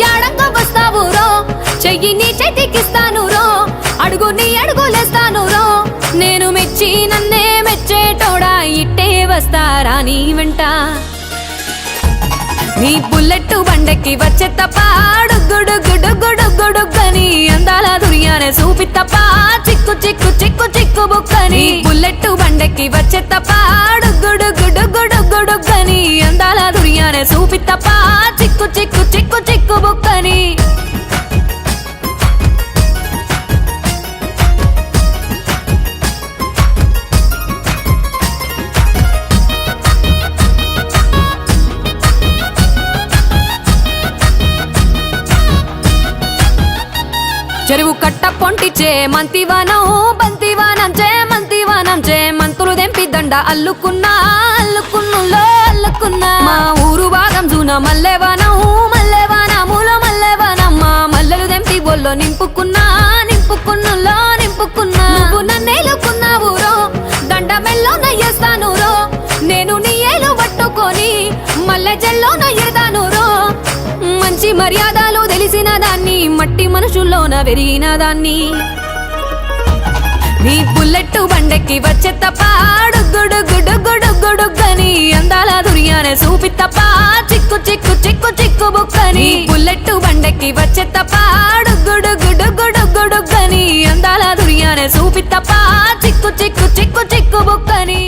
యాడంగా వస్తావు రో, చెయ్యి నీ చేతికిస్తాను రో, అడుగు నీ అడుగులేస్తాను రో. నేను మెచ్చి నన్నే మెచ్చేటోడా, ఇట్టే వస్తారా నీ వెంట. నీ బుల్లెట్ బండెక్కి వచ్చే తప్ప డుగ్గుడుగ్గుడుగ్గుడుగ్గుడుగ్గని అందాల దునియానే చూపి తప్ప చిక్కు చిక్కు చిక్కు చిక్కు బుక్కని. బుల్లెట్ బండెక్కి వచ్చే తప్ప డుగ్గుడుగ్గుడుగ్గుడుగ్గుడుగ్గని అందాల దునియానే చూపి తప్ప చిక్కు చిక్కు చిక్కు చిక్కు బుక్కని. చెరువు కట్ట పొంటిచే మంతివానం, బంతివానం చే మంతివానం చే మంతులు దెంపి దండ అల్లుకున్నా అల్లుకున్నులో అల్లుకున్నా. మా ఊరు భాగం జూన మల్లెవానం, మల్లెవానములో మల్లెవానమ్మ మల్లెలు దెంపి బొల్లో నింపుకున్నా నింపుకున్నులో నింపుకున్నా. నువ్వు నన్నేలుకున్నావు రో, దండ మెల్లో నయ్యేస్తాను రో, నేను నీ ఏలు పట్టుకొని మల్లె జల్లో నయ్యేదాను రో. మంచి మర్యాదలు తెలిసిన దాన్ని, మట్టి మనుషుల్లోన పెరిగిన దాన్ని. నీ బుల్లెట్ బండెక్కి వచ్చే తప్ప డుగ్గుడుగ్గుడుగ్గుడుగ్గుడుగ్గని అందాల దునియానే చూపి తప్ప చిక్కు చిక్కు చిక్కు చిక్కు బుక్కని. బుల్లెట్ బండెక్కి వచ్చే తప్ప డుగ్గుడుగ్గుడుగ్గుడుగ్గుడుగ్గని అందాల దునియానే చూపి తప్ప చిక్కు చిక్కు చిక్కు చిక్కు బుక్కని.